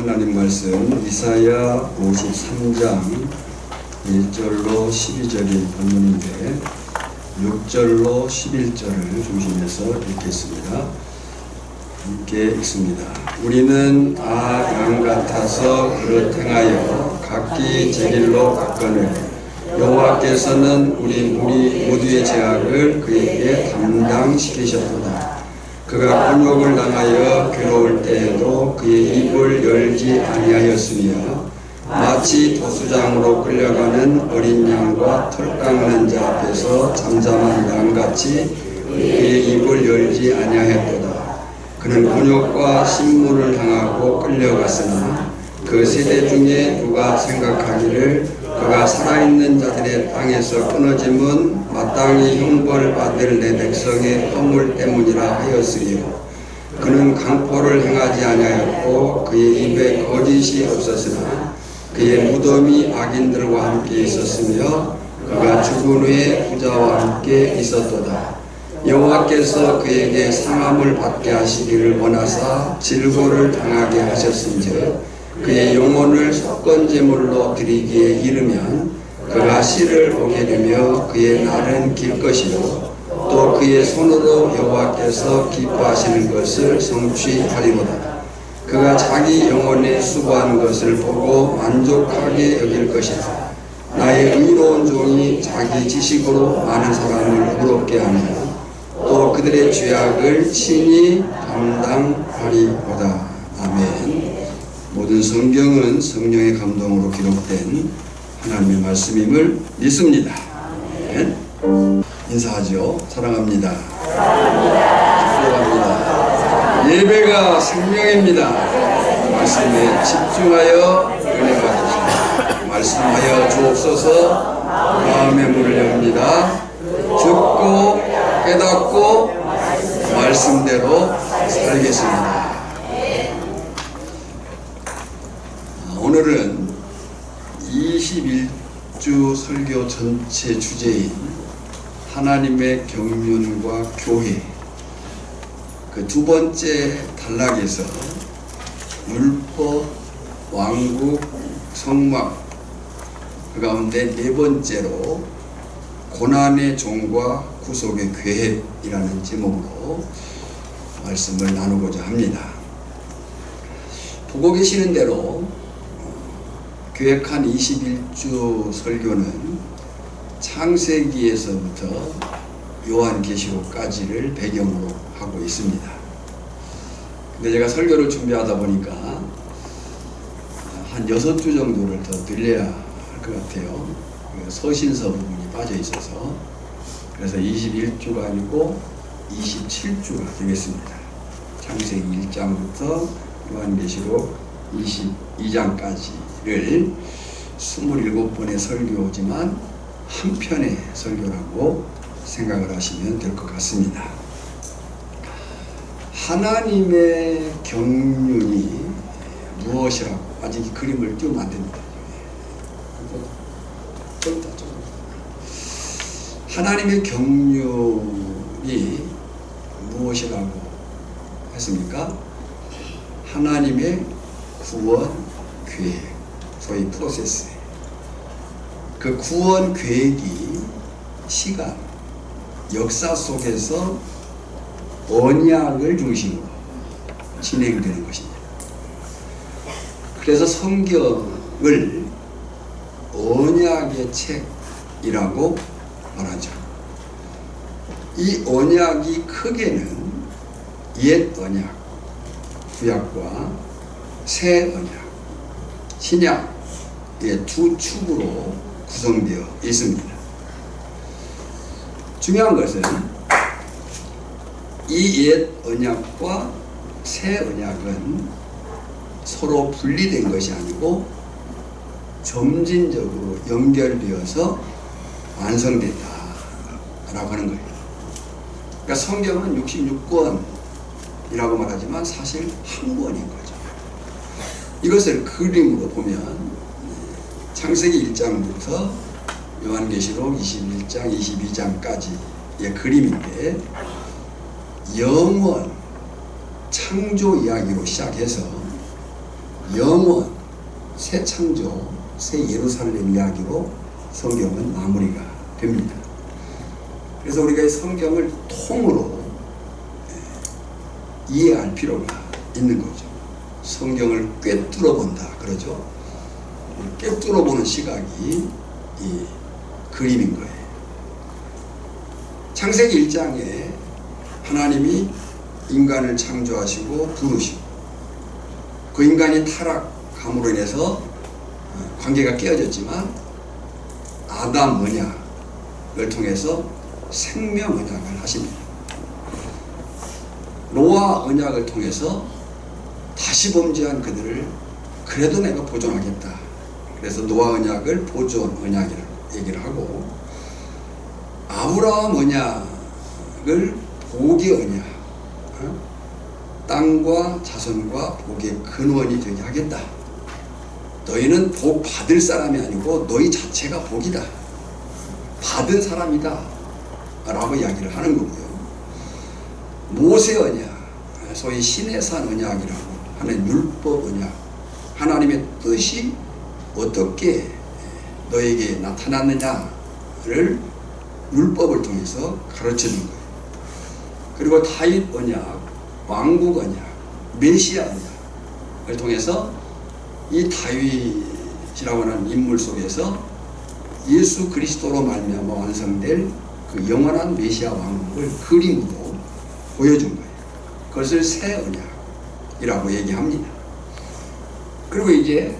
하나님 말씀 이사야 53장 1절로 12절인 본문인데 6절로 11절을 중심해서 읽겠습니다. 함께 읽습니다. 우리는 다 양 같아서 그릇 행하여 각기 제 길로 갔거늘 여호와께서는 우리 모두의 죄악을 그에게 담당시키셨도다. 그가 곤욕을 당하여 괴로울 때에도 그의 입을 열지 아니하였으며 마치 도수장으로 끌려가는 어린 양과 털 깎는 자 앞에서 잠잠한 양같이 그의 입을 열지 아니하였도다. 그는 곤욕과 신문을 당하고 끌려갔으나 그 세대 중에 누가 생각하기를 그가 살아있는 자들의 땅에서 끊어짐은 마땅히 형벌받을 내 백성의 허물 때문이라 하였으리요. 그는 강포를 행하지 아니하였고 그의 입에 거짓이 없었으나 그의 무덤이 악인들과 함께 있었으며 그가 죽은 후에 부자와 함께 있었도다. 여호와께서 그에게 상함을 받게 하시기를 원하사 질고를 당하게 하셨은즉 그의 영혼을 속건제물로 드리기에 이르면 그가 씨를 보게 되며 그의 날은 길 것이요 또 그의 손으로 여호와께서 기뻐하시는 것을 성취하리로다. 그가 자기 영혼에 수고하는 것을 보고 만족하게 여길 것이다. 나의 의로운 종이 자기 지식으로 많은 사람을 부럽게 하며 또 그들의 죄악을 친히 감당하리로다. 아멘. 모든 성경은 성령의 감동으로 기록된 하나님의 말씀임을 믿습니다. 아멘. 인사하죠. 사랑합니다. 축복합니다. 예배가 생명입니다. 말씀에 집중하여 은혜 받으시고 말씀하여 주옵소서. 마음의 문을 엽니다. 듣고 깨닫고 말씀대로 살겠습니다. 오늘은 21주 설교 전체 주제인 하나님의 경륜과 교회 그 두 번째 단락에서 율법, 왕국, 성막 그 가운데 네 번째로 고난의 종과 구속의 계획이라는 제목으로 말씀을 나누고자 합니다. 보고 계시는 대로 계획한 21주 설교는 창세기에서부터 요한계시록까지를 배경으로 하고 있습니다. 근데 제가 설교를 준비하다 보니까 한 6주 정도를 더 늘려야 할 것 같아요. 서신서 부분이 빠져 있어서. 그래서 21주가 아니고 27주가 되겠습니다. 창세기 1장부터 요한계시록 22장까지를 27번의 설교지만 한 편의 설교라고 생각을 하시면 될 것 같습니다. 하나님의 경륜이 무엇이라고 아직 그림을 띄우면 안 됩니다. 하나님의 경륜이 무엇이라고 했습니까? 하나님의 구원 계획, 소위 프로세스. 그 구원 계획이 시간, 역사 속에서 언약을 중심으로 진행되는 것입니다. 그래서 성경을 언약의 책이라고 말하죠. 이 언약이 크게는 옛 언약, 구약과 새 언약, 신약의 두 축으로 구성되어 있습니다. 중요한 것은 이 옛 언약과 새 언약은 서로 분리된 것이 아니고 점진적으로 연결되어서 완성된다라고 하는 거예요. 그러니까 성경은 66권이라고 말하지만 사실 한 권인 거죠. 이것을 그림으로 보면 창세기 1장부터 요한계시록 21장, 22장까지의 그림인데 영원 창조 이야기로 시작해서 영원, 새 창조, 새 예루살렘 이야기로 성경은 마무리가 됩니다. 그래서 우리가 이 성경을 통으로 이해할 필요가 있는 거죠. 성경을 꿰뚫어 본다 그러죠. 꿰뚫어 보는 시각이 이 그림인 거예요. 창세기 1장에 하나님이 인간을 창조하시고 부르시고 그 인간이 타락함으로 인해서 관계가 깨어졌지만 아담 언약을 통해서 생명 언약을 하십니다. 노아 언약을 통해서 다시 범죄한 그들을 그래도 내가 보존하겠다. 그래서 노아 언약을 보존 언약이라고 얘기를 하고, 아브라함 언약을 복의 언약, 땅과 자손과 복의 근원이 되게 하겠다. 너희는 복 받을 사람이 아니고 너희 자체가 복이다, 받은 사람이다 라고 이야기를 하는 거고요. 모세 언약, 소위 시내산 언약이라고 하는 율법 언약, 하나님의 뜻이 어떻게 너에게 나타났느냐를 율법을 통해서 가르쳐 준 거예요. 그리고 다윗 언약, 왕국 언약, 메시아 언약을 통해서 이 다윗이라고 하는 인물 속에서 예수 그리스도로 말미암아 완성될 그 영원한 메시아 왕국을 그림으로 보여준 거예요. 그것을 새 언약이라고 얘기합니다. 그리고 이제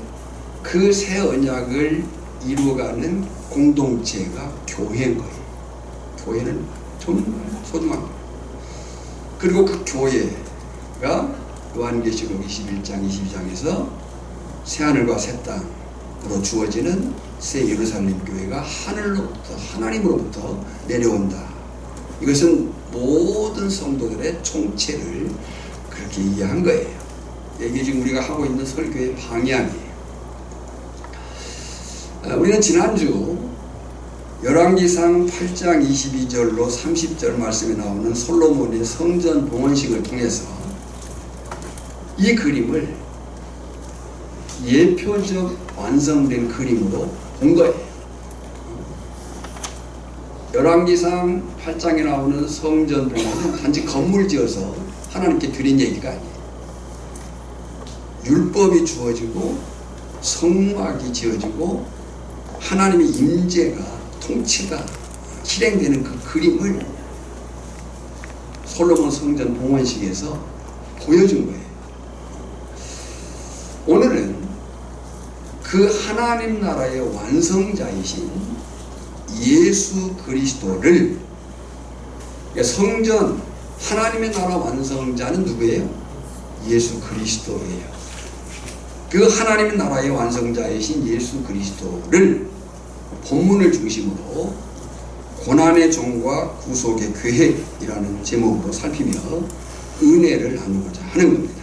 그 새 언약을 이루어가는 공동체가 교회인 거예요. 교회는 정말 소중한 거예요. 그리고 그 교회가 요한계시록 21장 22장에서 새하늘과 새 땅으로 주어지는 새 예루살렘 교회가 하늘로부터, 하나님으로부터 내려온다. 이것은 모든 성도들의 총체를 그렇게 이해한 거예요. 이게 지금 우리가 하고 있는 설교의 방향이에요. 우리는 지난주 열왕기상 8장 22절로 30절 말씀에 나오는 솔로몬의 성전 봉헌식을 통해서 이 그림을 예표적 완성된 그림으로 본 거예요. 열왕기상 8장에 나오는 성전 봉헌은 단지 건물 지어서 하나님께 드린 얘기가 아니에요. 율법이 주어지고 성막이 지어지고 하나님의 임재가, 통치가 실행되는 그 그림을 솔로몬 성전 봉헌식에서 보여준 거예요. 오늘은 그 하나님 나라의 완성자이신 예수 그리스도를, 성전 하나님의 나라 완성자는 누구예요? 예수 그리스도예요. 그 하나님의 나라의 완성자이신 예수 그리스도를 본문을 중심으로 고난의 종과 구속의 계획이라는 제목으로 살피며 은혜를 나누고자 하는 겁니다.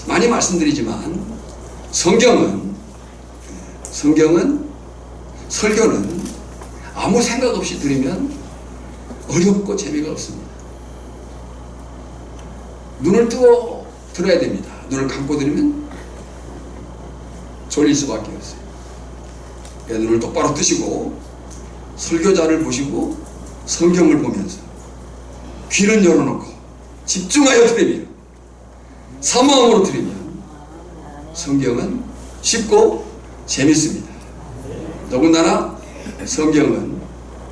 많이 말씀드리지만 설교는 아무 생각 없이 들으면 어렵고 재미가 없습니다. 눈을 뜨고 들어야 됩니다. 눈을 감고 들으면 졸릴 수밖에 없어요. 눈을 똑바로 뜨시고 설교자를 보시고 성경을 보면서 귀를 열어놓고 집중하여 들으면, 사모함으로 들으면 성경은 쉽고 재밌습니다. 더군다나 성경은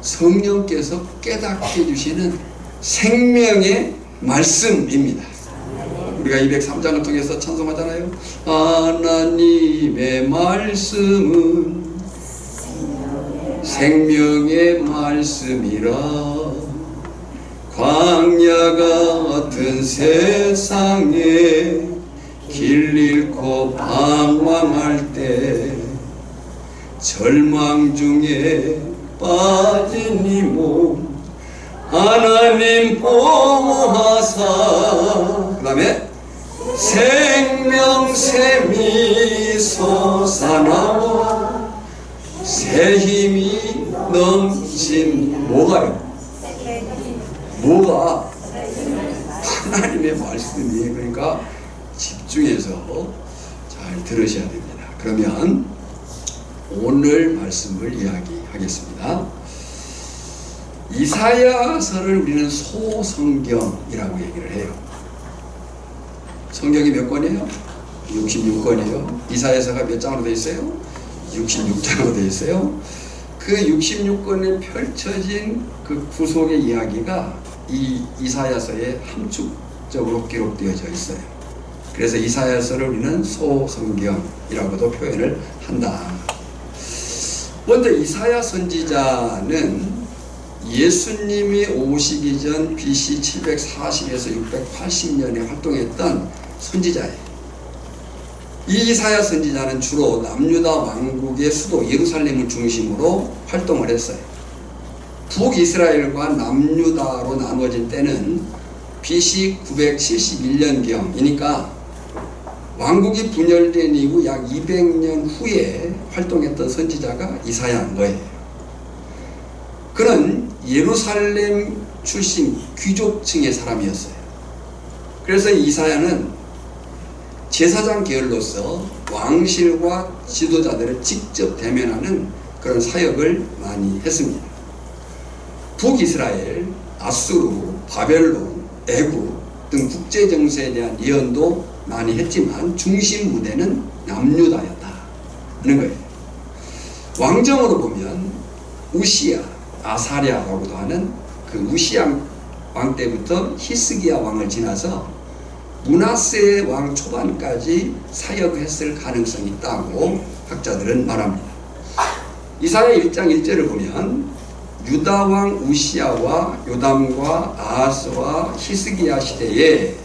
성령께서 깨닫게 해주시는 생명의 말씀입니다. 우리가 203장을 통해서 찬송하잖아요. 하나님의 말씀은 생명의 말씀이라, 광야 같은 세상에 길 잃고 방황할 때 절망 중에 빠진 이 몸 하나님 보호하사, 그 다음에 생명샘이 솟아나와 새 힘이 넘친, 뭐가요? 뭐가? 하나님의 말씀이에요. 그러니까 집중해서 잘 들으셔야 됩니다. 그러면 오늘 말씀을 이야기하겠습니다. 이사야서를 우리는 소성경이라고 얘기를 해요. 성경이 몇 권이에요? 66권이에요. 이사야서가 몇 장으로 되어 있어요? 66장으로 되어 있어요. 그 66권에 펼쳐진 그 구속의 이야기가 이 이사야서에 함축적으로 기록되어져 있어요. 그래서 이사야서를 우리는 소성경이라고도 표현을 한다. 먼저 이사야 선지자는 예수님이 오시기 전 BC 740에서 680년에 활동했던 선지자예요. 이 이사야 선지자는 주로 남유다 왕국의 수도 예루살렘을 중심으로 활동을 했어요. 북이스라엘과 남유다로 나누어진 때는 BC 971년경이니까 왕국이 분열된 이후 약 200년 후에 활동했던 선지자가 이사야인 거예요. 그는 예루살렘 출신 귀족층의 사람이었어요. 그래서 이사야는 제사장 계열로서 왕실과 지도자들을 직접 대면하는 그런 사역을 많이 했습니다. 북이스라엘, 아수르, 바벨론, 애굽 등 국제정세에 대한 예언도 많이 했지만 중심 무대는 남유다였다는 거예요. 왕정으로 보면 우시야, 아사랴라고도 하는 그 우시야 왕 때부터 히스기야 왕을 지나서 므낫세 왕 초반까지 사역했을 가능성이 있다고 학자들은 말합니다. 이사야 1장 1절을 보면 유다 왕 우시야와 요담과 아하스와 히스기야 시대에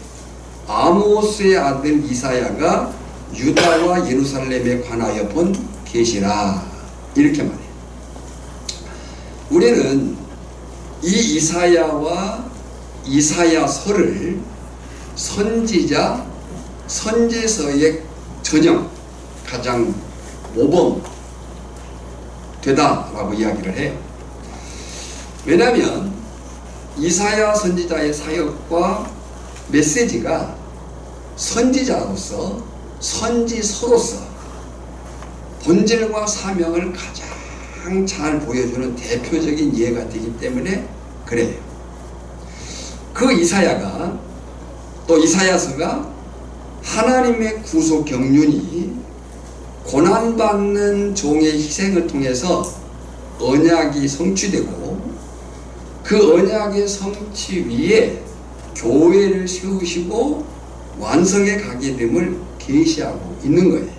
아모스의 아들 이사야가 유다와 예루살렘에 관하여 본 계시라 이렇게 말해요. 우리는 이 이사야와 이사야서를 선지자, 선지서의 전형, 가장 모범되다라고 이야기를 해요. 왜냐하면 이사야 선지자의 사역과 메시지가 선지자로서, 선지서로서 본질과 사명을 가장 잘 보여주는 대표적인 예가 되기 때문에 그래요. 그 이사야가 또 이사야서가 하나님의 구속 경륜이 고난받는 종의 희생을 통해서 언약이 성취되고 그 언약의 성취 위에 교회를 세우시고 완성해 가게 됨을 계시하고 있는 거예요.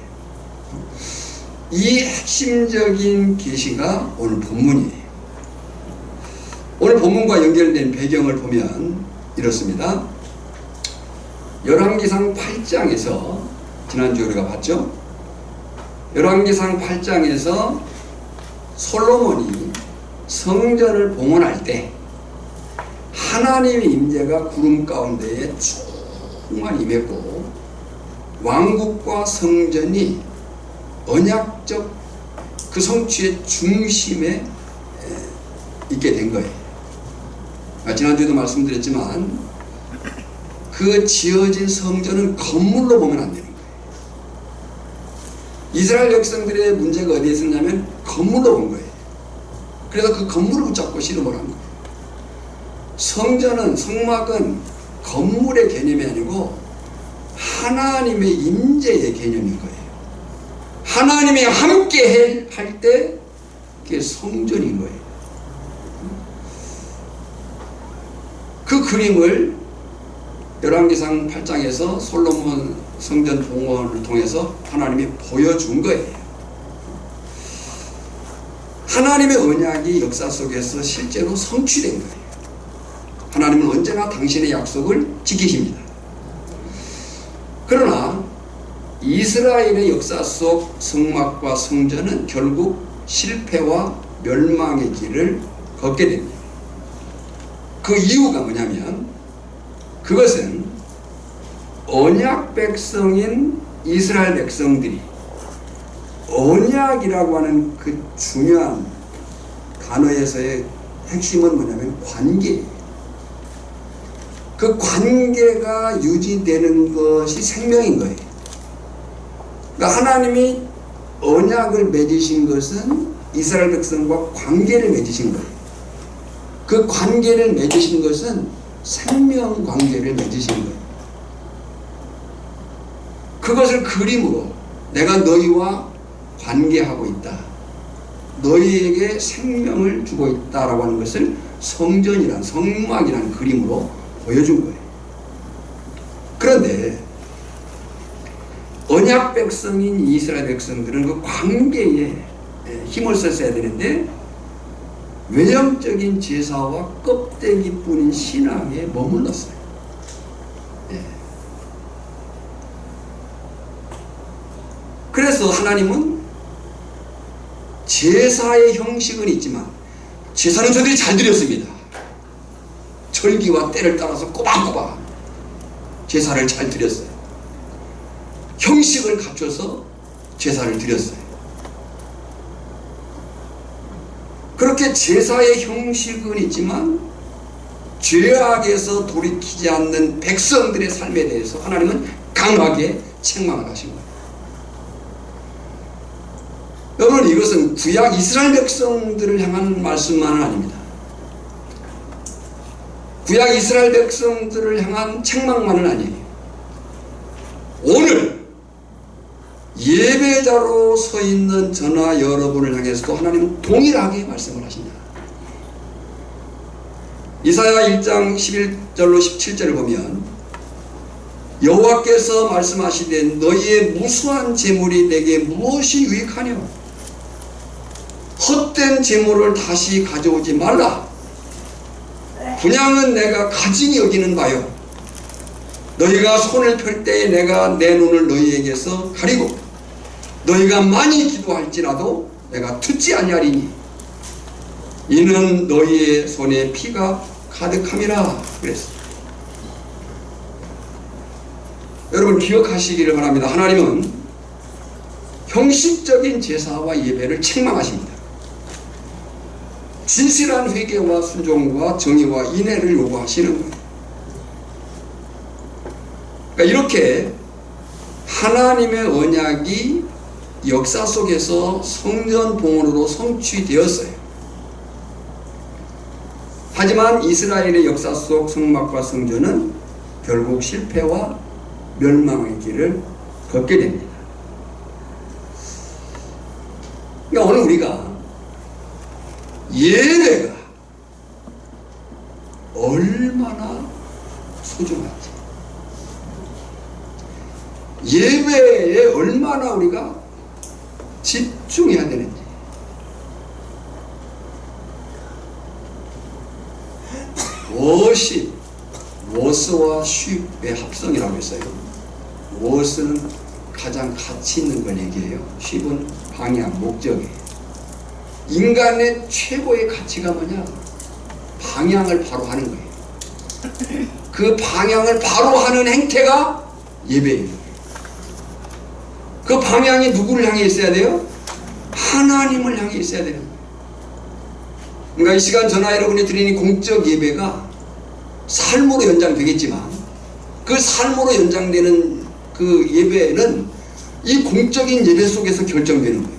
이 핵심적인 계시가 오늘 본문이에요. 오늘 본문과 연결된 배경을 보면 이렇습니다. 열왕기상 8장에서 지난주에 우리가 봤죠? 열왕기상 8장에서 솔로몬이 성전을 봉헌할 때 하나님의 임재가 구름 가운데에 충만히 임했고 왕국과 성전이 언약적 그 성취의 중심에 있게 된 거예요. 지난주에도 말씀드렸지만 그 지어진 성전은 건물로 보면 안 되는 거예요. 이스라엘 백성들의 문제가 어디에 있었냐면 건물로 본 거예요. 그래서 그 건물을 붙잡고 씨름을 한 거예요. 성전은, 성막은 건물의 개념이 아니고 하나님의 임재의 개념인 거예요. 하나님이 함께 할 때 그게 성전인 거예요. 그 그림을 열왕기상 8장에서 솔로몬 성전 봉헌을 통해서 하나님이 보여준 거예요. 하나님의 언약이 역사 속에서 실제로 성취된 거예요. 하나님은 언제나 당신의 약속을 지키십니다. 그러나 이스라엘의 역사 속 성막과 성전은 결국 실패와 멸망의 길을 걷게 됩니다. 그 이유가 뭐냐면 그것은 언약 백성인 이스라엘 백성들이 언약이라고 하는 그 중요한 단어에서의 핵심은 뭐냐면 관계예요. 그 관계가 유지되는 것이 생명인 거예요. 그러니까 하나님이 언약을 맺으신 것은 이스라엘 백성과 관계를 맺으신 거예요. 그 관계를 맺으신 것은 생명 관계를 맺으신 거예요. 그것을 그림으로 내가 너희와 관계하고 있다. 너희에게 생명을 주고 있다라고 하는 것을 성전이란 성막이라는 그림으로 보여준 거예요. 그런데 언약 백성인 이스라엘 백성들은 그 관계에 힘을 썼어야 되는데 외형적인 제사와 껍데기뿐인 신앙에 머물렀어요. 예. 그래서 하나님은 제사의 형식은 있지만 제사는 저들이 잘 드렸습니다. 절기와 때를 따라서 꼬박꼬박 제사를 잘 드렸어요. 형식을 갖춰서 제사를 드렸어요. 그렇게 제사의 형식은 있지만 죄악에서 돌이키지 않는 백성들의 삶에 대해서 하나님은 강하게 책망을 하신 거예요. 여러분, 이것은 구약 이스라엘 백성들을 향한 말씀만은 아닙니다. 구약 이스라엘 백성들을 향한 책망만은 아니에요. 오늘 예배자로 서 있는 저나 여러분을 향해서도 하나님은 동일하게 말씀을 하신다. 이사야 1장 11절로 17절을 보면 여호와께서 말씀하시되 너희의 무수한 재물이 내게 무엇이 유익하뇨? 헛된 재물을 다시 가져오지 말라. 분향은 내가 가증히 여기는 바요. 너희가 손을 펼 때에 내가 내 눈을 너희에게서 가리고 너희가 많이 기도할지라도 내가 듣지 아니하리니 이는 너희의 손에 피가 가득함이라 그랬습니다. 여러분 기억하시기를 바랍니다. 하나님은 형식적인 제사와 예배를 책망하십니다. 진실한 회개와 순종과 정의와 인애를 요구하시는 거예요. 그러니까 이렇게 하나님의 언약이 역사 속에서 성전 봉헌으로 성취되었어요. 하지만 이스라엘의 역사 속 성막과 성전은 결국 실패와 멸망의 길을 걷게 됩니다. 그러니까 오늘 우리가 예배가 얼마나 소중한지, 예배에 얼마나 우리가 집중해야 되는지, 워십, 워스와 쉽의 합성이라고 했어요. 워스는 가장 가치 있는 걸 얘기해요. 쉽은 방향, 목적이에요. 인간의 최고의 가치가 뭐냐? 방향을 바로 하는 거예요. 그 방향을 바로 하는 행태가 예배예요. 그 방향이 누구를 향해 있어야 돼요? 하나님을 향해 있어야 되는 거예요. 그러니까 이 시간 저나 여러분이 드리는 공적 예배가 삶으로 연장되겠지만 그 삶으로 연장되는 그 예배는 이 공적인 예배 속에서 결정되는 거예요.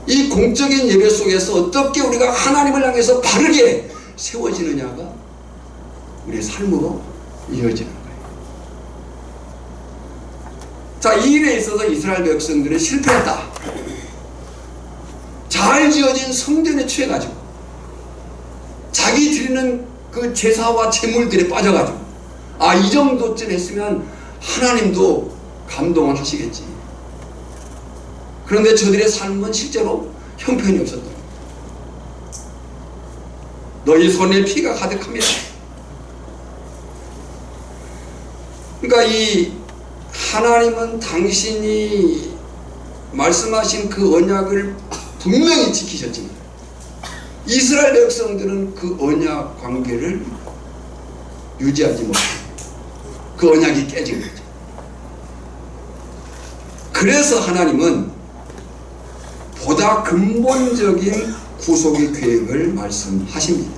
이 공적인 예배 속에서 어떻게 우리가 하나님을 향해서 바르게 세워지느냐가 우리의 삶으로 이어지는 거예요. 자, 이 일에 있어서 이스라엘 백성들은 실패했다. 잘 지어진 성전에 취해가지고 자기 드리는 그 제사와 제물들에 빠져가지고 이 정도쯤 했으면 하나님도 감동을 하시겠지. 그런데 저들의 삶은 실제로 형편이 없었다. 너희 손에 피가 가득합니다. 그러니까 이 하나님은 당신이 말씀하신 그 언약을 분명히 지키셨지만 이스라엘 백성들은 그 언약 관계를 유지하지 못해요. 그 언약이 깨진 거죠. 그래서 하나님은 보다 근본적인 구속의 계획을 말씀하십니다.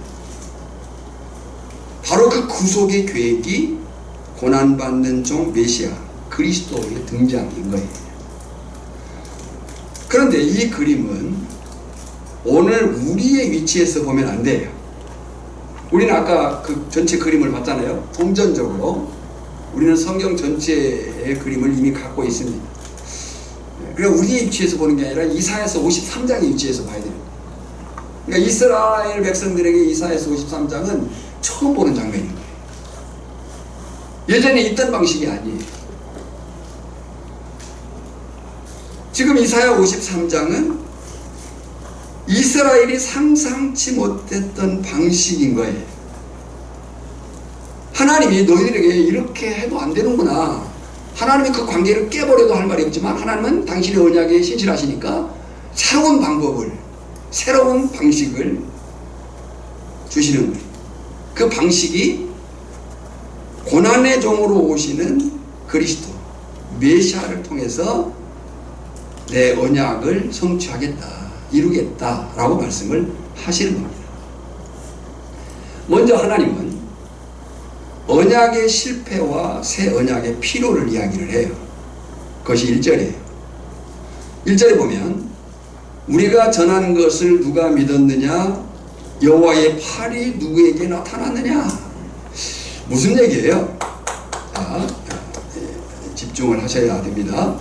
바로 그 구속의 계획이 고난받는 종 메시아 그리스도의 등장인 거예요. 그런데 이 그림은 오늘 우리의 위치에서 보면 안 돼요. 우리는 아까 그 전체 그림을 봤잖아요. 동전적으로 우리는 성경 전체의 그림을 이미 갖고 있습니다. 그러니까 우리의 위치에서 보는 게 아니라 이사야서 53장의 위치에서 봐야 돼요. 그러니까 이스라엘 백성들에게 이사야서 53장은 처음 보는 장면인 거예요. 예전에 있던 방식이 아니에요. 지금 이사야 53장은 이스라엘이 상상치 못했던 방식인 거예요. 하나님이 너희들에게 이렇게 해도 안 되는구나. 하나님이 그 관계를 깨버려도 할 말이 없지만 하나님은 당신의 언약에 신실하시니까 새로운 방법을, 새로운 방식을 주시는 거예요. 그 방식이 고난의 종으로 오시는 그리스도 메시아를 통해서 내 언약을 성취하겠다, 이루겠다라고 말씀을 하시는 겁니다. 먼저 하나님은 언약의 실패와 새 언약의 필요를 이야기를 해요. 그것이 1절이에요. 1절에 보면 우리가 전한 것을 누가 믿었느냐? 여호와의 팔이 누구에게 나타났느냐? 무슨 얘기예요? 자, 집중을 하셔야 됩니다.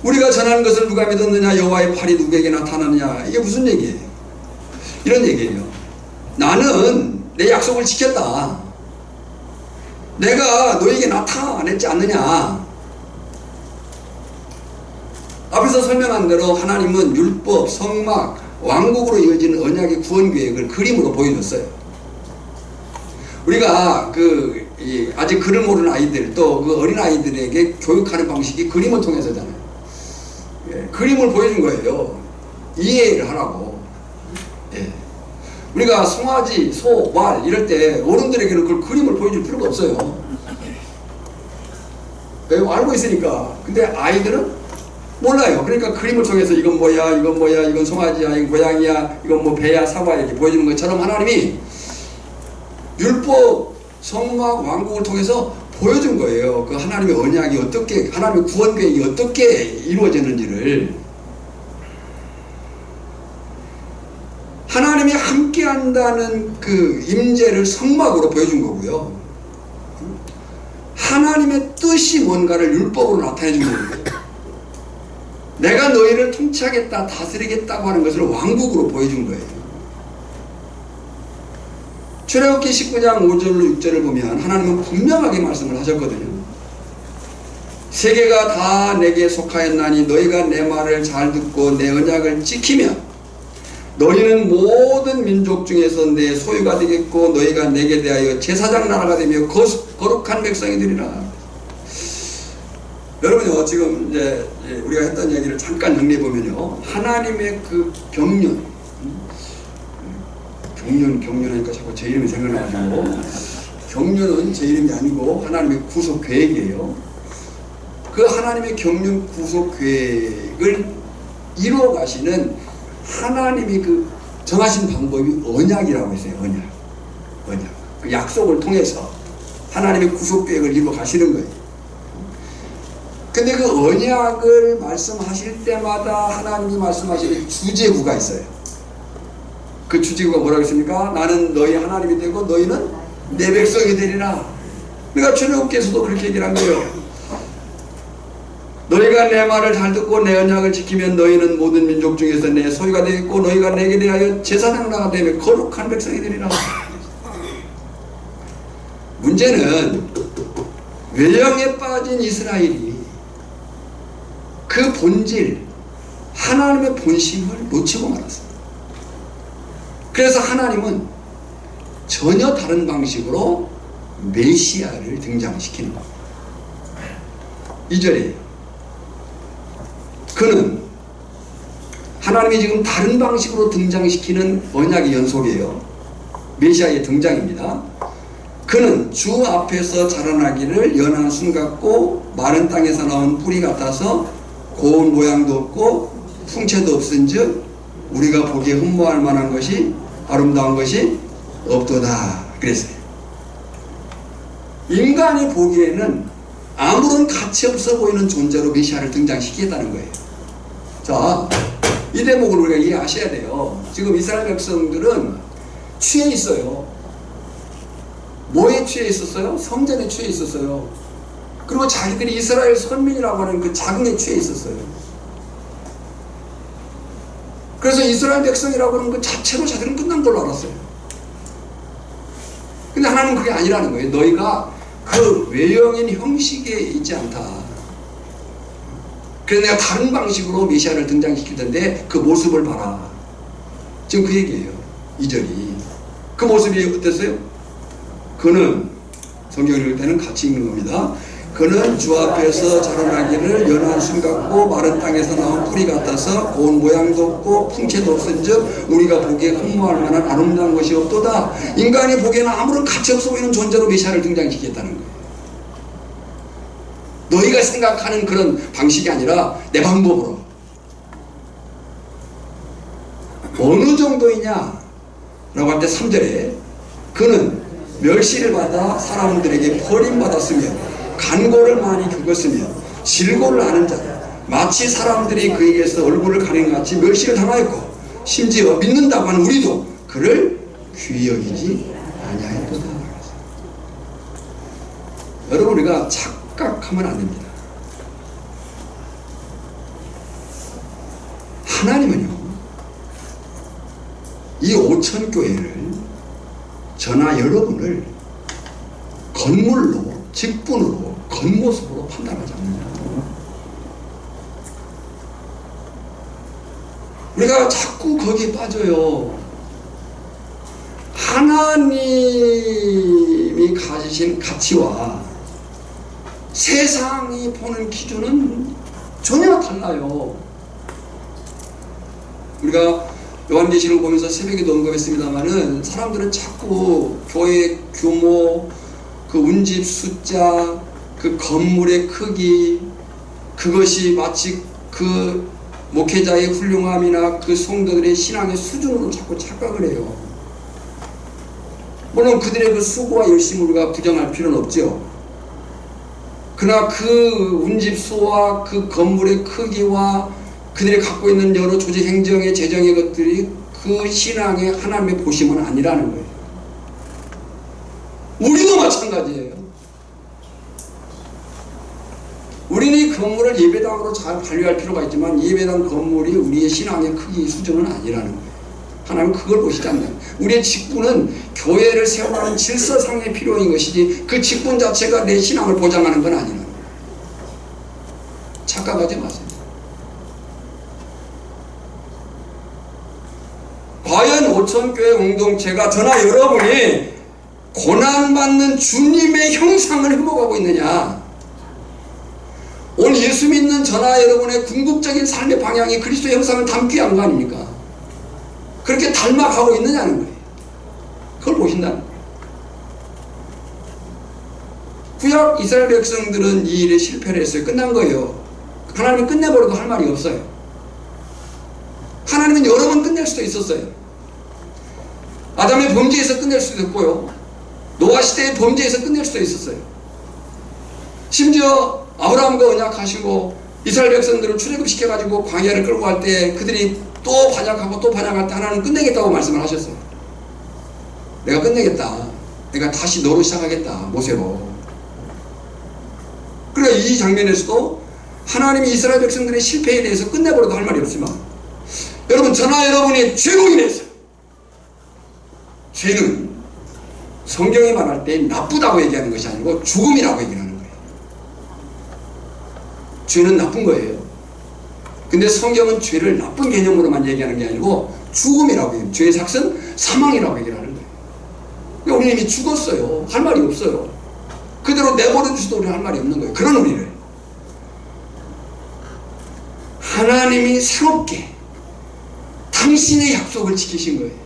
우리가 전한 것을 누가 믿었느냐? 여호와의 팔이 누구에게 나타났느냐? 이게 무슨 얘기예요? 이런 얘기예요. 나는 내 약속을 지켰다. 내가 너에게 나타냈지 않느냐? 앞에서 설명한 대로 하나님은 율법, 성막, 왕국으로 이어지는 언약의 구원 계획을 그림으로 보여줬어요. 우리가 아직 글을 모르는 아이들, 또 그 어린 아이들에게 교육하는 방식이 그림을 통해서잖아요. 예, 그림을 보여준 거예요. 이해를 하라고. 예. 우리가 송아지, 소, 말 이럴 때 어른들에게는 그걸 그림을 보여줄 필요가 없어요. 왜? 알고 있으니까. 근데 아이들은 몰라요. 그러니까 그림을 통해서 이건 뭐야, 이건 뭐야, 이건 송아지야, 이건 고양이야, 이건 뭐 배야, 사과야 이렇게 보여주는 것처럼 하나님이 율법, 성막, 왕국을 통해서 보여준 거예요. 그 하나님의 언약이 어떻게, 하나님의 구원 계획이 어떻게 이루어졌는지를. 하나님이 함께 한다는 그 임재를 성막으로 보여준 거고요. 하나님의 뜻이 뭔가를 율법으로 나타내 준 거예요. 내가 너희를 통치하겠다, 다스리겠다고 하는 것을 왕국으로 보여준 거예요. 출애굽기 19장 5절로 6절을 보면 하나님은 분명하게 말씀을 하셨거든요. 세계가 다 내게 속하였나니 너희가 내 말을 잘 듣고 내 언약을 지키면 너희는 모든 민족 중에서 내 소유가 되겠고 너희가 내게 대하여 제사장 나라가 되며 거룩한 백성이 되리라. 여러분요, 지금 이제 우리가 했던 얘기를 잠깐 정리해 보면요, 하나님의 그 경륜하니까 자꾸 제 이름이 생각나가지고, 경륜은 제 이름이 아니고 하나님의 구속 계획이에요. 그 하나님의 경륜 구속 계획을 이루어 가시는 하나님이 그 정하신 방법이 언약이라고 했어요. 언약. 그 약속을 통해서 하나님의 구속 계획을 이루어 가시는 거예요. 근데 그 언약을 말씀하실 때마다 하나님이 말씀하시는 주제구가 있어요. 그 주제구가 뭐라고 했습니까? 나는 너희 하나님이 되고 너희는 내 백성이 되리라. 그러니까 출애굽기에서도 그렇게 얘기를 한 거예요. 너희가 내 말을 잘 듣고 내 언약을 지키면 너희는 모든 민족 중에서 내 소유가 되겠고 너희가 내게 대하여 제사장 나라가 되며 거룩한 백성이 되리라. 문제는 외형에 빠진 이스라엘이 그 본질, 하나님의 본심을 놓치고 말았어요. 그래서 하나님은 전혀 다른 방식으로 메시아를 등장시키는 겁니다. 2절에 그는 하나님이 지금 다른 방식으로 등장시키는 언약의 연속이에요. 메시아의 등장입니다. 그는 주 앞에서 자라나기를 연한 순 같고 마른 땅에서 나온 뿌리 같아서 고운 모양도 없고 풍채도 없은즉 우리가 보기에 흠모할 만한 것이 아름다운 것이 없도다 그랬어요. 인간이 보기에는 아무런 가치 없어 보이는 존재로 메시아를 등장시키겠다는 거예요. 자, 이 대목을 우리가 이해하셔야 돼요. 지금 이스라엘 백성들은 취해 있어요. 뭐에 취해 있었어요? 성전에 취해 있었어요. 그리고 자기들이 이스라엘 선민이라고 하는 그 자긍에 취해 있었어요. 그래서 이스라엘 백성이라고 하는 그 자체로 자기는 끝난 걸로 알았어요. 근데 하나님은 그게 아니라는 거예요. 너희가 그 외형인 형식에 있지 않다. 그래서 내가 다른 방식으로 메시아를 등장시킬 텐데 그 모습을 봐라. 지금 그 얘기예요. 2절이. 그 모습이 어땠어요? 그는, 성경 읽을 때는 같이 읽는 겁니다. 그는 주 앞에서 자라나기를 연한 순 같고 마른 땅에서 나온 뿌리 같아서 고운 모양도 없고 풍채도 없은즉 우리가 보기에 흠모할 만한 아름다운 것이 없도다. 인간이 보기에는 아무런 가치 없어 보이는 존재로 메시아를 등장시키겠다는 거예요. 너희가 생각하는 그런 방식이 아니라 내 방법으로. 어느 정도이냐 라고 할 때 3절에 그는 멸시를 받아 사람들에게 버림받았으며 간고를 많이 겪었으며 질고를 아는 자다. 마치 사람들이 그에게서 얼굴을 가리는 것 같이 멸시를 당하였고 심지어 믿는다고 하는 우리도 그를 귀히 여기지 아니하였도다. 여러분, 우리가 착각하면 안 됩니다. 하나님은요, 이 5천 교회를, 저나 여러분을 건물로, 직분으로, 겉모습으로 판단하지 않는다. 우리가 자꾸 거기에 빠져요. 하나님이 가지신 가치와 세상이 보는 기준은 전혀 달라요. 우리가 요한계시록을 보면서 새벽에도 언급했습니다마는 사람들은 자꾸 교회 규모, 그 운집 숫자, 그 건물의 크기, 그것이 마치 그 목회자의 훌륭함이나 그 성도들의 신앙의 수준으로 자꾸 착각을 해요. 물론 그들의 그 수고와 열심을 우리가 부정할 필요는 없죠. 그러나 그 운집수와 그 건물의 크기와 그들이 갖고 있는 여러 조직 행정의 재정의 것들이 그 신앙의 하나님의 보심은 아니라는 거예요. 우리도 마찬가지예요. 우리는 이 건물을 예배당으로 잘 관리할 필요가 있지만 예배당 건물이 우리의 신앙의 크기 수준은 아니라는 거예요. 하나님은 그걸 보시지 않나요? 우리의 직분은 교회를 세워가는 질서상의 필요인 것이지 그 직분 자체가 내 신앙을 보장하는 건 아니라는 거예요. 착각하지 마세요. 과연 5천교회 공동체가 저나 여러분이 고난받는 주님의 형상을 회복하고 있느냐? 오늘 예수 믿는 저나 여러분의 궁극적인 삶의 방향이 그리스도의 형상을 담기 위한 거 아닙니까? 그렇게 닮아가고 있느냐는 거예요. 그걸 보신다는 거예요. 구약 이스라엘 백성들은 이 일에 실패를 했어요. 끝난 거예요. 하나님이 끝내버려도 할 말이 없어요. 하나님은 여러 번 끝낼 수도 있었어요. 아담의 범죄에서 끝낼 수도 있고요. 노아 시대의 범죄에서 끝낼 수도 있었어요. 심지어 아브라함과 언약하시고 이스라엘 백성들을 출애굽시켜가지고 광야를 끌고 갈 때 그들이 또 반역하고 또 반역할 때 하나님은 끝내겠다고 말씀을 하셨어요. 내가 끝내겠다. 내가 다시 너로 시작하겠다. 모세로. 그러니까 이 장면에서도 하나님이 이스라엘 백성들의 실패에 대해서 끝내버려도 할 말이 없지만 여러분, 저나 여러분이 죄공이랬어요. 죄는 성경이 말할 때 나쁘다고 얘기하는 것이 아니고 죽음이라고 얘기하는 거예요. 죄는 나쁜 거예요. 근데 성경은 죄를 나쁜 개념으로만 얘기하는 게 아니고 죽음이라고 해요. 죄의 삭은 사망이라고 얘기하는 거예요. 그러니까 우리는 이미 죽었어요. 할 말이 없어요. 그대로 내버려 주셔도 우리는 할 말이 없는 거예요. 그런 우리를 하나님이 새롭게 당신의 약속을 지키신 거예요.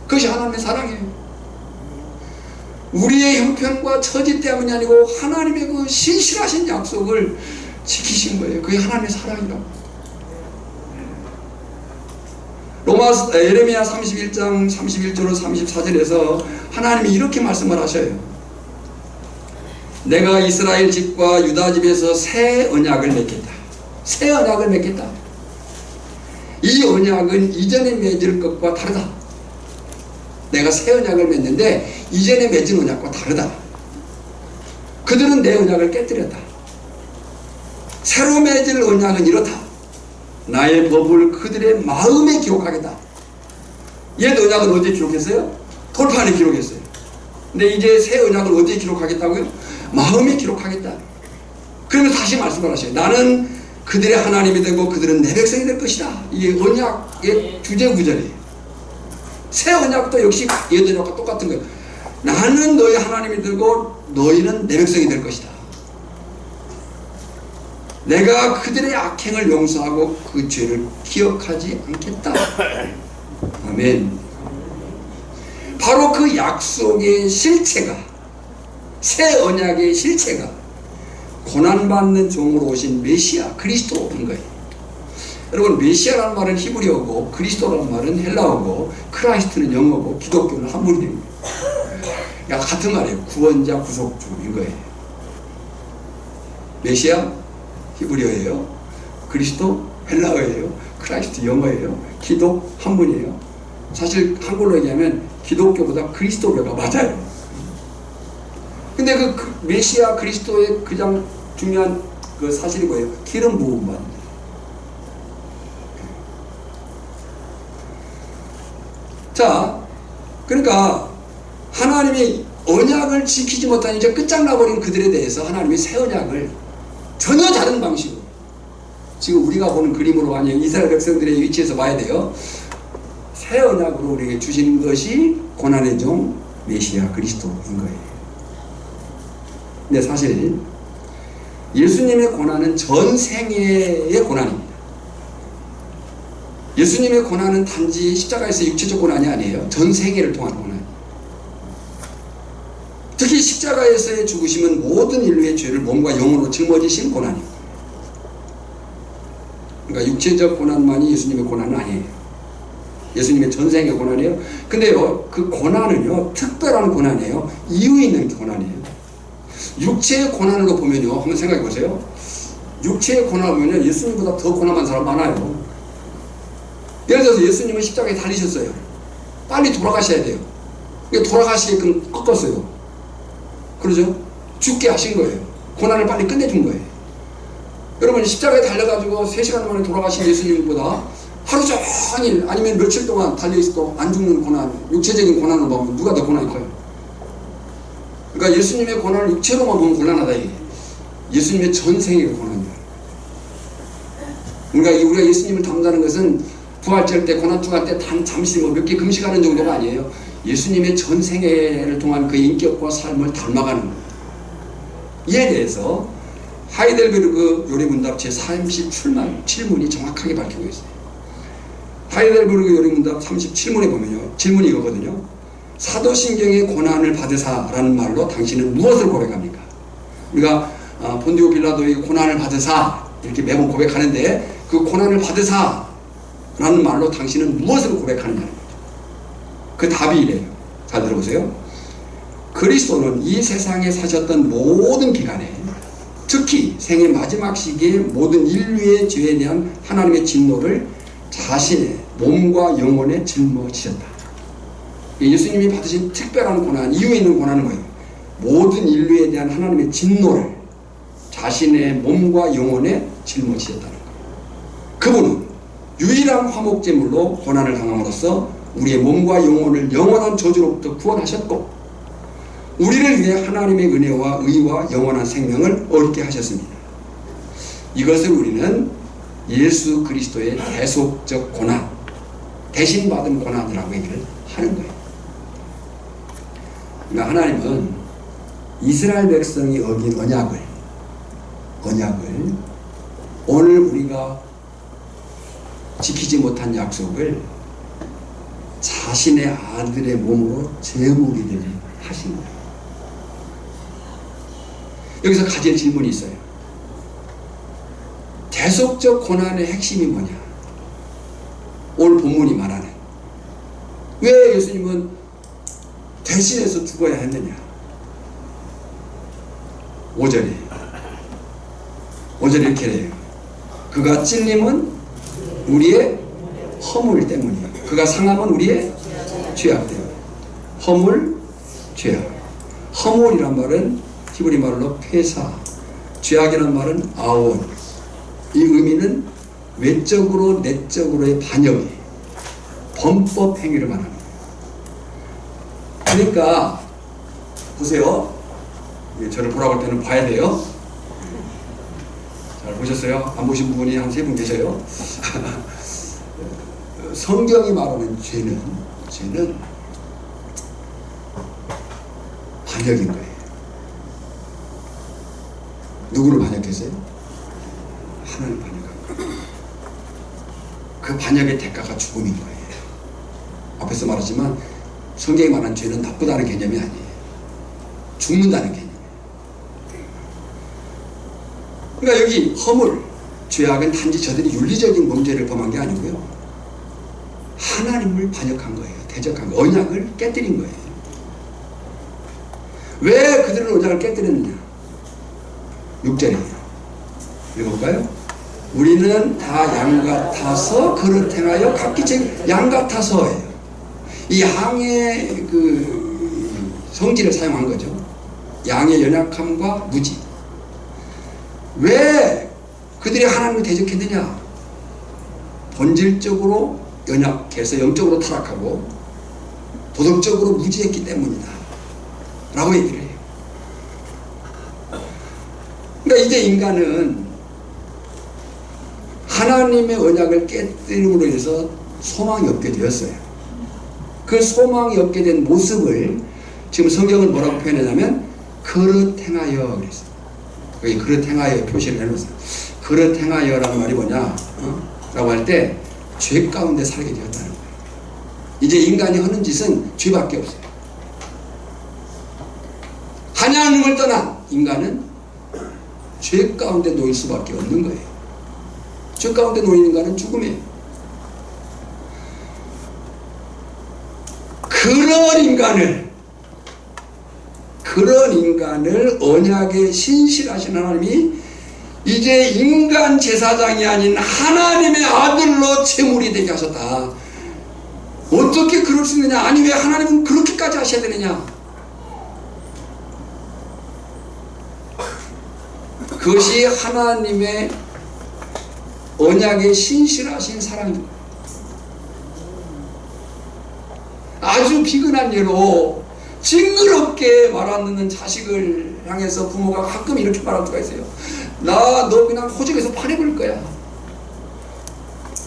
그것이 하나님의 사랑이에요. 우리의 형편과 처지 때문이 아니고 하나님의 그 신실하신 약속을 지키신 거예요. 그게 하나님의 사랑이라고. 예레미야 31장 31절로 34절에서 하나님이 이렇게 말씀을 하셔요. 내가 이스라엘 집과 유다 집에서 새 언약을 맺겠다. 새 언약을 맺겠다. 이 언약은 이전에 맺을 것과 다르다. 내가 새 언약을 맺는데 이전에 맺은 언약과 다르다. 그들은 내 언약을 깨뜨렸다. 새로 맺을 언약은 이렇다. 나의 법을 그들의 마음에 기록하겠다. 옛 언약은 어디에 기록했어요? 돌판에 기록했어요. 근데 이제 새 언약을 어디에 기록하겠다고요? 마음에 기록하겠다. 그러면서 다시 말씀을 하셔요. 나는 그들의 하나님이 되고 그들은 내 백성이 될 것이다. 이게 언약의 주제 구절이에요. 새 언약도 역시 옛 언약과 똑같은 거예요. 나는 너희 하나님이 되고 너희는 내 백성이 될 것이다. 내가 그들의 악행을 용서하고 그 죄를 기억하지 않겠다. 아멘. 바로 그 약속의 실체가, 새 언약의 실체가 고난받는 종으로 오신 메시아 그리스도인 거예요. 여러분, 메시아라는 말은 히브리어고 그리스도라는 말은 헬라어고 크라이스트는 영어고 기독교는 한문이에요. 그러니까 같은 말이에요. 구원자 구속주인 거예요. 메시아 히브리어예요. 그리스도 헬라어예요. 크라이스트 영어예요. 기독 한문이에요. 사실 한글로 얘기하면 기독교보다 그리스도교가 맞아요. 근데 그 메시아 그리스도의 가장 중요한 그 사실이 뭐예요? 기름 부음 받는 거예요. 자, 그러니까 하나님이 언약을 지키지 못한 이제 끝장나버린 그들에 대해서 하나님이 새 언약을 전혀 다른 방식으로, 지금 우리가 보는 그림으로 만약 이스라엘 백성들의 위치에서 봐야 돼요. 새 언약으로 우리에게 주신 것이 고난의 종 메시아 그리스도인 거예요. 근데 사실 예수님의 고난은 전 생애의 고난입니다. 예수님의 고난은 단지 십자가에서 육체적 고난이 아니에요. 전 생애를 통한 고난. 특히 십자가에서의 죽으심은 모든 인류의 죄를 몸과 영으로 짊어지신 고난이에요. 그러니까 육체적 고난만이 예수님의 고난은 아니에요. 예수님의 전생의 고난이에요. 근데요, 그 고난은요, 특별한 고난이에요. 이유 있는 고난이에요. 육체의 고난으로 보면요, 한번 생각해 보세요. 육체의 고난을 보면요, 예수님보다 더 고난한 사람 많아요. 예를 들어서 예수님은 십자가에 달리셨어요. 빨리 돌아가셔야 돼요. 돌아가시게끔 꺾었어요. 그러죠? 죽게 하신 거예요. 고난을 빨리 끝내준 거예요. 여러분, 십자가에 달려가지고 3시간 만에 돌아가신 예수님보다 하루 종일 아니면 며칠 동안 달려있어도 안 죽는 고난, 육체적인 고난을 보면 누가 더 고난이 커요? 그러니까 예수님의 고난을 육체로만 보면 곤란하다 이게. 예수님의 전생의 고난이에요. 그러니까 우리가 예수님을 닮는다는 것은 부활절 때, 고난주간 때 잠시 몇 개 금식하는 정도가 아니에요. 예수님의 전생애를 통한 그 인격과 삶을 닮아가는 거예요. 이에 대해서 하이델베르그 요리문답 제37문이 정확하게 밝히고 있어요. 하이델베르그 요리문답 37문에 보면요, 질문이 이거거든요. 사도신경의 고난을 받으사라는 말로 당신은 무엇을 고백합니까? 우리가 본디오 빌라도의 고난을 받으사 이렇게 매번 고백하는데, 그 고난을 받으사라는 말로 당신은 무엇을 고백하느냐는 거죠. 그 답이 이래요. 잘 들어보세요. 그리스도는 이 세상에 사셨던 모든 기간에, 특히 생의 마지막 시기에 모든 인류의 죄에 대한 하나님의 진노를 자신의 몸과 영혼에 짊어지셨다. 예수님이 받으신 특별한 고난, 이유 있는 고난은 뭐예요? 모든 인류에 대한 하나님의 진노를 자신의 몸과 영혼에 짊어지셨다는 거예요. 그분은 유일한 화목제물로 고난을 당함으로써 우리의 몸과 영혼을 영원한 저주로부터 구원하셨고, 우리를 위해 하나님의 은혜와 의와 영원한 생명을 얻게 하셨습니다. 이것을 우리는 예수 그리스도의 대속적 고난, 대신 받은 고난이라고 얘기를 하는 거예요. 그러니까 하나님은 이스라엘 백성이 어긴 언약을 오늘 우리가 지키지 못한 약속을 자신의 아들의 몸으로 제물이 되게 하신 거예요. 여기서 가질 질문이 있어요. 대속적 고난의 핵심이 뭐냐? 오늘 본문이 말하는, 왜 예수님은 대신해서 죽어야 했느냐? 5절에 이렇게 해요. 그가 찔림은 우리의 허물 때문이에요. 그가 상함은 우리의 죄악 때문에. 허물, 죄악. 허물이란 말은 히브리 말로 폐사, 죄악이란 말은 아온. 이 의미는 외적으로 내적으로의 반역이에요. 범법 행위를 말하는 거예요. 그러니까 보세요. 저를 보라고 할 때는 봐야 돼요. 잘 보셨어요? 안 보신 분이 한 3분 계셔요. 성경이 말하는 죄는 반역인 거예요. 누구를 반역했어요? 하나님 반역한 거예요. 그 반역의 대가가 죽음인 거예요. 앞에서 말했지만 성경이 말하는 죄는 나쁘다는 개념이 아니에요. 죽는다는 개념이에요. 그러니까 여기 허물, 죄악은 단지 저들이 윤리적인 범죄를 범한 게 아니고요. 하나님을 반역한 거예요. 대적한 거예요. 언약을 깨뜨린 거예요. 왜 그들은 언약을 깨뜨렸느냐? 6절이에요. 읽어볼까요? 우리는 다 양 같아서 그릇 행하여 각기 양 같아서예요. 이 양의 그 성질을 사용한 거죠. 양의 연약함과 무지. 왜 그들이 하나님을 대적했느냐? 본질적으로 연약해서 영적으로 타락하고 도덕적으로 무지했기 때문이다 라고 얘기를 해요. 그러니까 이제 인간은 하나님의 언약을 깨뜨림으로 인해서 소망이 없게 되었어요. 그 소망이 없게 된 모습을 지금 성경은 뭐라고 표현하냐면 그릇 행하여 그랬어요. 여기 그릇 행하여 표시를 해놓았어요. 그릇 행하여라는 말이 뭐냐 라고 할 때 죄 가운데 살게 되었다는 거예요. 이제 인간이 하는 짓은 죄밖에 없어요. 하나님을 떠난 인간은 죄 가운데 놓일 수밖에 없는 거예요. 죄 가운데 놓인 인간은 죽음이에요. 그런 인간을 언약에 신실하신 하나님이 이제 인간 제사장이 아닌 하나님의 아들로 제물이 되게 하셨다. 어떻게 그럴 수 있느냐? 아니 왜 하나님은 그렇게까지 하셔야 되느냐? 그것이 하나님의 언약에 신실하신 사랑입니다. 아주 비근한 예로 징그럽게 말 안 듣는 자식을 향해서 부모가 가끔 이렇게 말할 수가 있어요. 나 너 그냥 호적에서 파내버릴 거야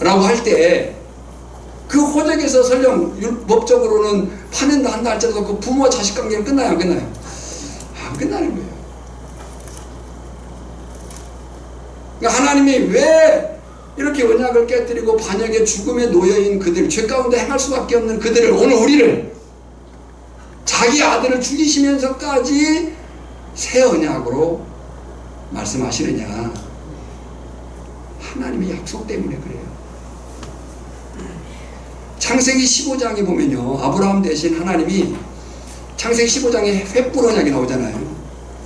라고 할 때 그 호적에서 설령 율법적으로는 파낸다 한다 할지라도 그 부모와 자식 관계는 끝나요 안 끝나요? 안 끝나는 거예요. 그러니까 하나님이 왜 이렇게 언약을 깨뜨리고 반역의 죽음에 놓여인 그들, 죄 가운데 행할 수밖에 없는 그들을, 오늘 우리를 자기 아들을 죽이시면서까지 새 언약으로 말씀하시느냐? 하나님의 약속 때문에 그래요. 창세기 15장에 보면요, 아브라함 대신 하나님이 창세기 15장에 횃불 언약이 나오잖아요.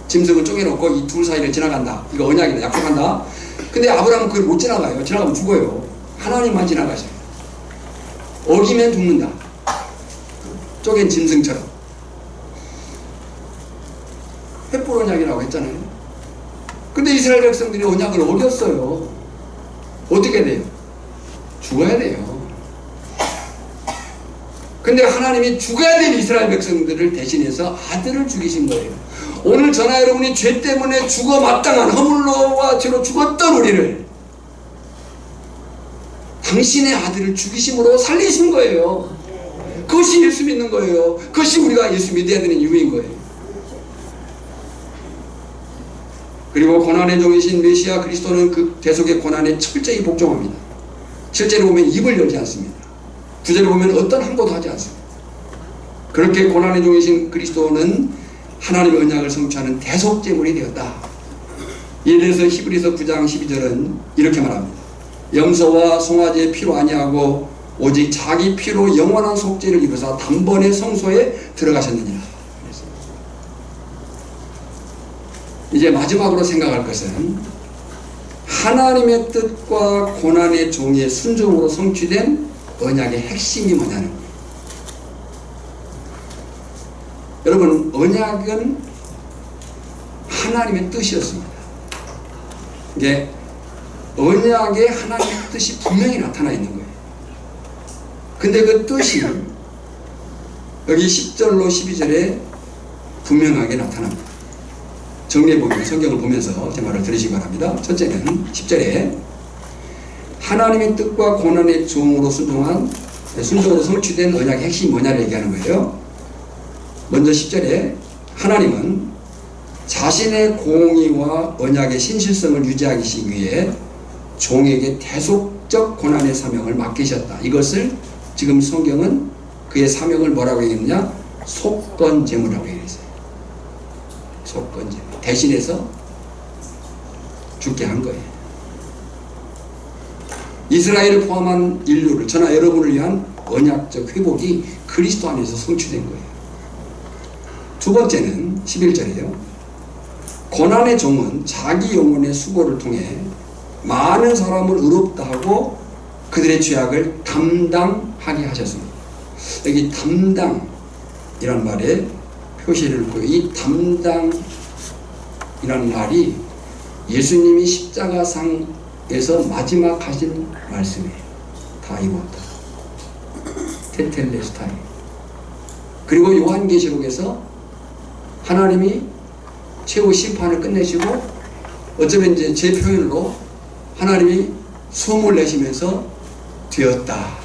짐승을 쪼개놓고 이 둘 사이를 지나간다. 이거 언약이다. 약속한다. 근데 아브라함은 그걸 못 지나가요. 지나가면 죽어요. 하나님만 지나가셔요. 어기면 죽는다. 쪼갠 짐승처럼. 횃불 언약이라고 했잖아요. 근데 이스라엘 백성들이 언약을 어겼어요. 어떻게 돼요? 죽어야 돼요. 근데 하나님이 죽어야 될 이스라엘 백성들을 대신해서 아들을 죽이신 거예요. 오늘 저나 여러분이 죄 때문에 죽어 마땅한 허물로와 죄로 죽었던 우리를 당신의 아들을 죽이심으로 살리신 거예요. 그것이 예수 믿는 거예요. 그것이 우리가 예수 믿어야 되는 이유인 거예요. 그리고 고난의 종이신 메시아 그리스도는 그 대속의 고난에 철저히 복종합니다. 실제로 보면 입을 열지 않습니다. 9절에 보면 어떤 항보도 하지 않습니다. 그렇게 고난의 종이신 그리스도는 하나님의 언약을 성취하는 대속제물이 되었다. 이에 대해서 히브리서 9장 12절은 이렇게 말합니다. 염소와 송아지의 피로 아니하고 오직 자기 피로 영원한 속죄를 이루사 단번에 성소에 들어가셨느니라. 이제 마지막으로 생각할 것은 하나님의 뜻과 고난의 종의 순종으로 성취된 언약의 핵심이 뭐냐는 거예요. 여러분, 언약은 하나님의 뜻이었습니다. 이게 언약에 하나님의 뜻이 분명히 나타나 있는 거예요. 근데 그 뜻이 여기 10절로 12절에 분명하게 나타납니다. 정리해보면, 성경을 보면서 제 말을 들으시기 바랍니다. 첫째는 10절에 하나님의 뜻과 고난의 종으로 순종으로 성취된 언약의 핵심이 뭐냐를 얘기하는 거예요. 먼저 10절에 하나님은 자신의 공의와 언약의 신실성을 유지하기 위해 종에게 대속적 고난의 사명을 맡기셨다. 이것을 지금 성경은 그의 사명을 뭐라고 얘기했느냐? 속건제무라고 얘기했어요. 속건제무. 대신해서 죽게 한 거예요. 이스라엘을 포함한 인류를, 저나 여러분을 위한 언약적 회복이 그리스도 안에서 성취된 거예요. 두 번째는 11절이에요. 고난의 종은 자기 영혼의 수고를 통해 많은 사람을 의롭다 하고 그들의 죄악을 담당하게 하셨습니다. 여기 담당이란 말에 표시를 했고요. 이 담당이라는 말이 예수님이 십자가상에서 마지막 하신 말씀이에요. 다 이루었다. 테텔레스타이. 그리고 요한계시록에서 하나님이 최후 심판을 끝내시고 어쩌면 이제 제 표현으로 하나님이 숨을 내쉬면서 되었다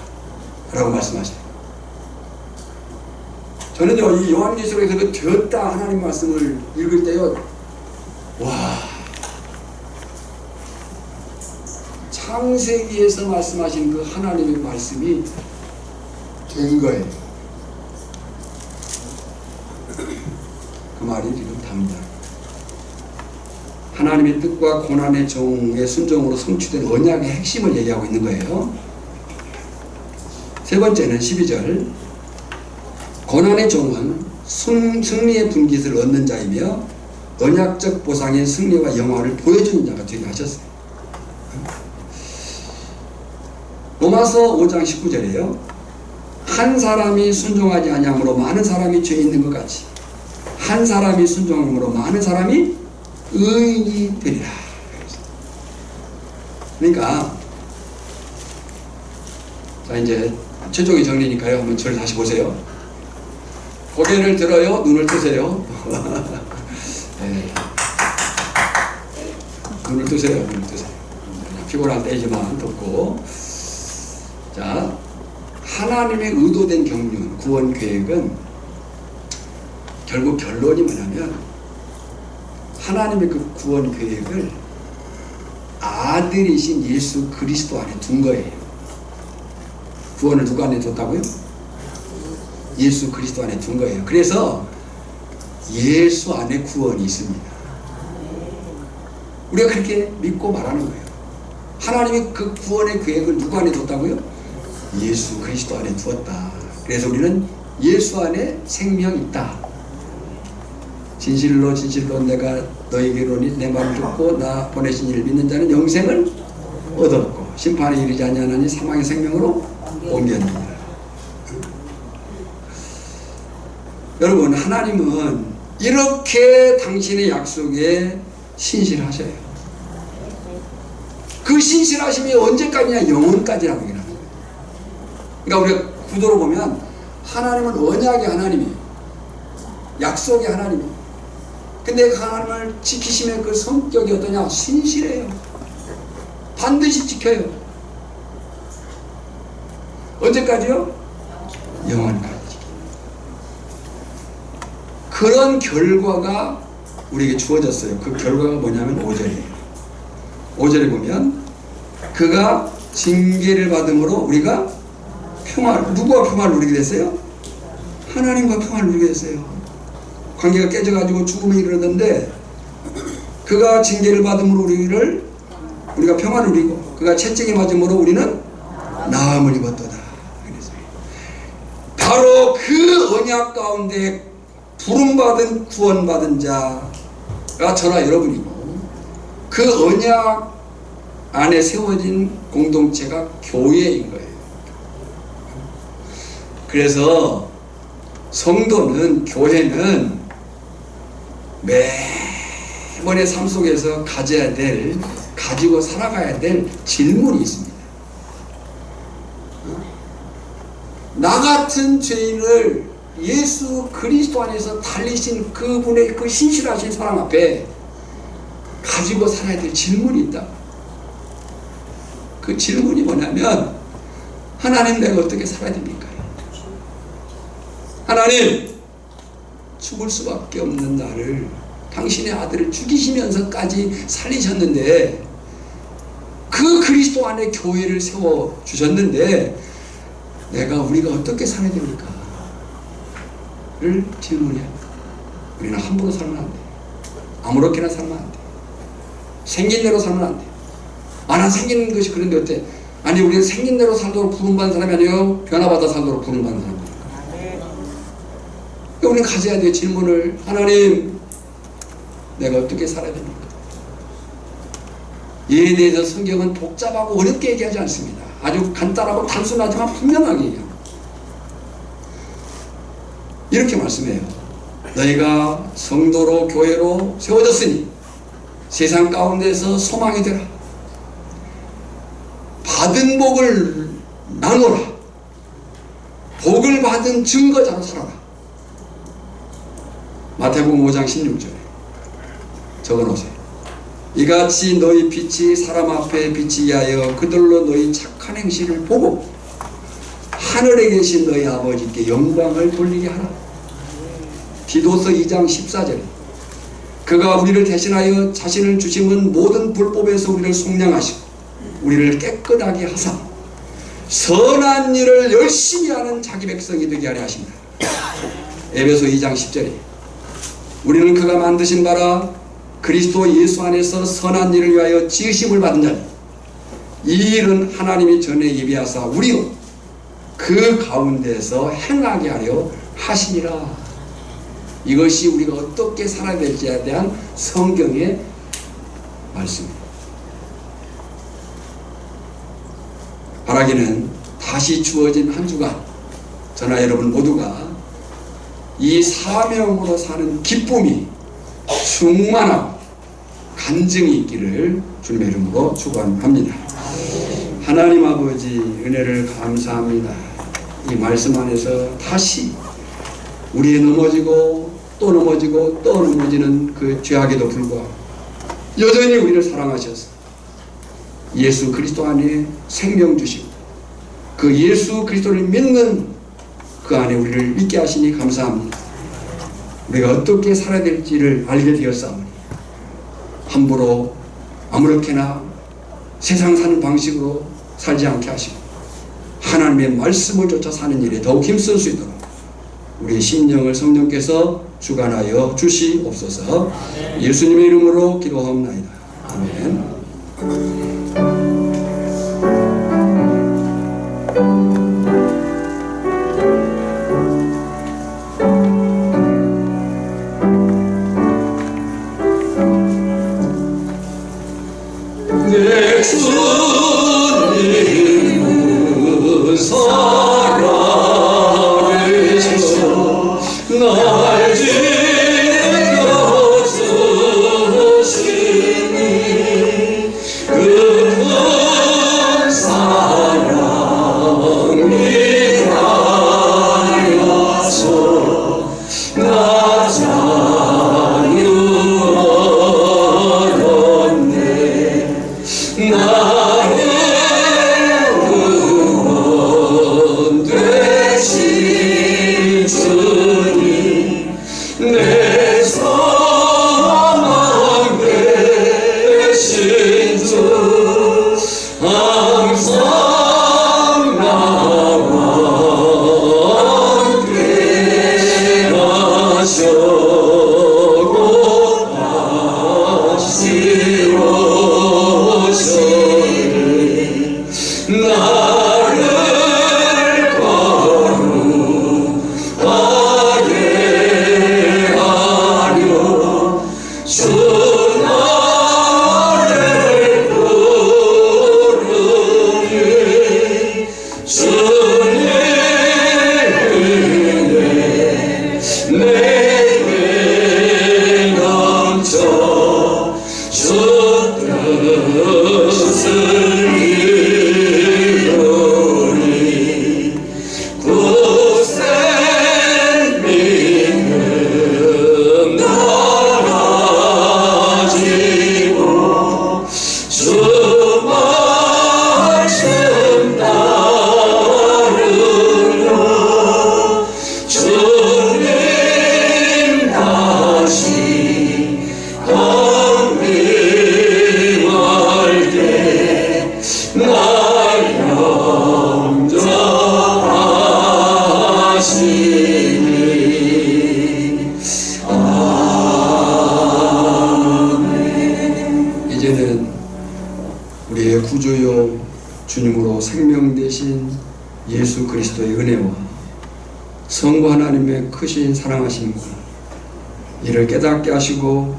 라고 말씀하셔요. 저는요, 이 요한계시록에서 그 되었다 하나님 말씀을 읽을 때요, 와, 창세기에서 말씀하신 그 하나님의 말씀이 된 거예요. 그 말이 지금 답니다. 하나님의 뜻과 고난의 종의 순종으로 성취된 언약의 핵심을 얘기하고 있는 거예요. 세 번째는 12절. 고난의 종은 승리의 분깃을 얻는 자이며 언약적 보상의 승리와 영화를 보여주는 자가 되게 하셨어요. 로마서 5장 19절이에요. 한 사람이 순종하지 아니함으로 많은 사람이 죄 있는 것 같이 한 사람이 순종함으로 많은 사람이 의인이 되리라. 그러니까 자, 이제 최종의 정리니까요. 한번 저를 다시 보세요. 고개를 들어요, 눈을 뜨세요. 네. 눈을 뜨세요, 눈을 뜨세요. 피곤할 때이지만 덥고. 자, 하나님의 의도된 경륜, 구원 계획은 결국 결론이 뭐냐면 하나님의 그 구원 계획을 아들이신 예수 그리스도 안에 둔 거예요. 구원을 누구 안에 뒀다고요? 예수 그리스도 안에 둔 거예요. 그래서 예수 안에 구원이 있습니다. 우리가 그렇게 믿고 말하는 거예요. 하나님이 그 구원의 계획을 누구 안에 뒀다고요? 예수 그리스도 안에 두었다. 그래서 우리는 예수 안에 생명이 있다. 진실로 진실로 내가 너에게로 내 말을 듣고 나 보내신 이를 믿는 자는 영생을 얻었고 심판에 이르지 아니하나니 사망의 생명으로 옮겼느니라. 여러분, 하나님은 이렇게 당신의 약속에 신실하셔요. 그 신실하심이 언제까지냐? 영원까지라고 얘기하는 거예요. 그러니까 우리가 구도로 보면 하나님은 언약의 하나님이에요. 약속의 하나님이에요. 근데 그 하나님을 지키심의 그 성격이 어떠냐? 신실해요. 반드시 지켜요. 언제까지요? 영원까지. 그런 결과가 우리에게 주어졌어요. 그 결과가 뭐냐면 5절이에요. 5절에 보면 그가 징계를 받음으로 우리가 누구와 평화를 누리게 됐어요? 하나님과 평화를 누리게 됐어요. 관계가 깨져가지고 죽음에 이르렀는데 그가 징계를 받음으로 우리가 평화를 누리고 그가 채찍에 맞음으로 우리는 나음을 입었도다. 바로 그 언약 가운데 부름받은 구원받은 자 저나 여러분이고, 그 언약 안에 세워진 공동체가 교회인 거예요. 그래서 성도는, 교회는 매번의 삶 속에서 가져야 될, 가지고 살아가야 될 질문이 있습니다. 나 같은 죄인을 예수 그리스도 안에서 달리신 그분의 그 신실하신 사랑 앞에 가지고 살아야 될 질문이 있다. 그 질문이 뭐냐면, 하나님, 내가 어떻게 살아야 됩니까? 하나님, 죽을 수밖에 없는 나를 당신의 아들을 죽이시면서까지 살리셨는데, 그 그리스도 안에 교회를 세워주셨는데 우리가 어떻게 살아야 됩니까? 를 질문해야 돼. 우리는 함부로 살면 안 돼. 아무렇게나 살면 안 돼. 생긴 대로 살면 안 돼. 난 생긴 것이 그런데 어때? 아니, 우리는 생긴 대로 살도록 부름받은 사람이 아니에요. 변화받아 살도록 부름받은 사람이니까. 우리는 가져야 될 질문을, 하나님, 내가 어떻게 살아야 됩니까? 이에 대해서 성경은 복잡하고 어렵게 얘기하지 않습니다. 아주 간단하고 단순하지만 분명하게 얘기합니다. 이렇게 말씀해요. 너희가 성도로 교회로 세워졌으니 세상 가운데서 소망이 되라. 받은 복을 나누라. 복을 받은 증거자로 살아라. 마태복음 5장 16절에 적어놓으세요. 이같이 너희 빛이 사람 앞에 비치게 하여 그들로 너희 착한 행실을 보고 하늘에 계신 너희 아버지께 영광을 돌리게 하라. 디도서 2장 14절에 그가 우리를 대신하여 자신을 주심은 모든 불법에서 우리를 속량하시고 우리를 깨끗하게 하사 선한 일을 열심히 하는 자기 백성이 되게 하려 하십니다. 에베소 2장 10절에 우리는 그가 만드신 바라 그리스도 예수 안에서 선한 일을 위하여 지으심을 받은 자니 이 일은 하나님이 전에 예비하사 우리로 그 가운데서 행하게 하려 하시니라. 이것이 우리가 어떻게 살아야 될지에 대한 성경의 말씀입니다. 바라기는 다시 주어진 한 주간 저나 여러분 모두가 이 사명으로 사는 기쁨이 충만하고 간증이 있기를 주님의 이름으로 축원합니다. 하나님 아버지 은혜를 감사합니다. 이 말씀 안에서 다시 우리의 넘어지고 또 넘어지고 또 넘어지는 그 죄악에도 불구하고 여전히 우리를 사랑하셔서 예수 그리스도 안에 생명 주시고 그 예수 그리스도를 믿는 그 안에 우리를 믿게 하시니 감사합니다. 우리가 어떻게 살아야 될지를 알게 되었사오니 함부로 아무렇게나 세상 사는 방식으로 살지 않게 하시고 하나님의 말씀을 쫓아 사는 일에 더욱 힘쓸 수 있도록 우리의 심령을 성령께서 주관하여 주시옵소서. 예수님의 이름으로 기도하옵나이다. 아멘. 내 주님은 살아계셔 날 지켜주시니 그 큰 사랑이 가려서 나 자유하였네. 나를 이루니 굳센 믿음 나가지고 주 말씀 따르며 주님 다시 강림할 때 날 영접하시니 아멘. 이제는 우리의 구주요 주님으로 생명 되신 예수 그리스도의 은혜와 성부 하나님의 크신 사랑하심과 이를 깨닫게 하시고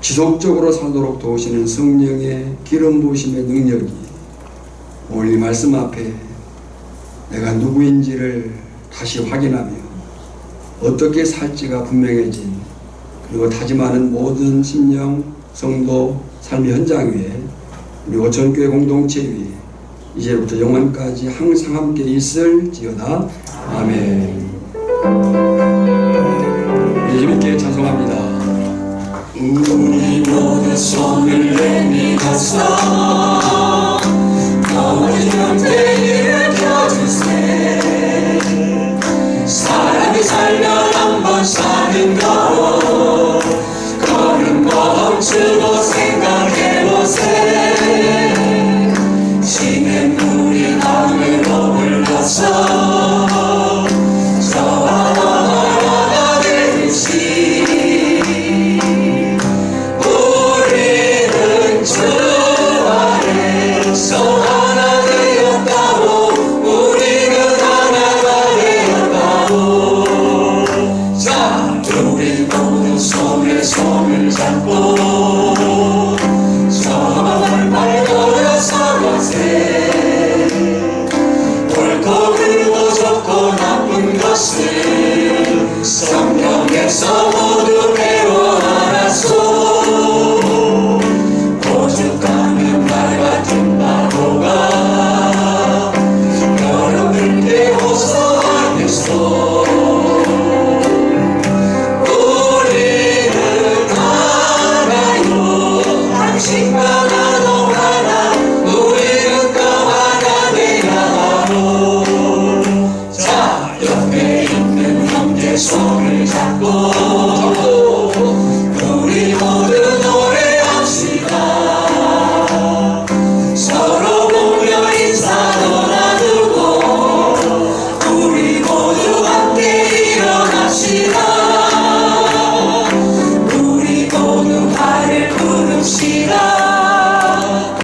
지속적으로 살도록 도우시는 성령의 기름 부으심의 능력이 오늘 이 말씀 앞에 내가 누구인지를 다시 확인하며 어떻게 살지가 분명해진, 그리고 다짐하는 모든 심령 성도 삶의 현장 위에 우리 오천교회 공동체 위에 이제부터 영원까지 항상 함께 있을지어다. 아멘. 예수님께 찬송합니다. 우리 모두 손을 내밀어서 넘어진 곁에 일으켜주세. 사람이 살면 한번 사는 거 걸음 멈추고 생각해보세. 시냇물이 강으로 흘러서 저와 하나 되듯이 우리는 주 안에서 하나 되었다고. 우리는 하나가 되었다고. 자, 우리 모두 손에 손을 잡고 정말 걸어서 보세. 옳고 그르고 좋고 나쁜 것을 성경에서 모두 배워 알았소. 오죽하면 말 같은 바보가 여러분께 호소하겠소. 우리는 하나요 당신과 나도 하나. 우리는 또 하나 되야 하고. 자, 옆에 있는 형제 손을 잡고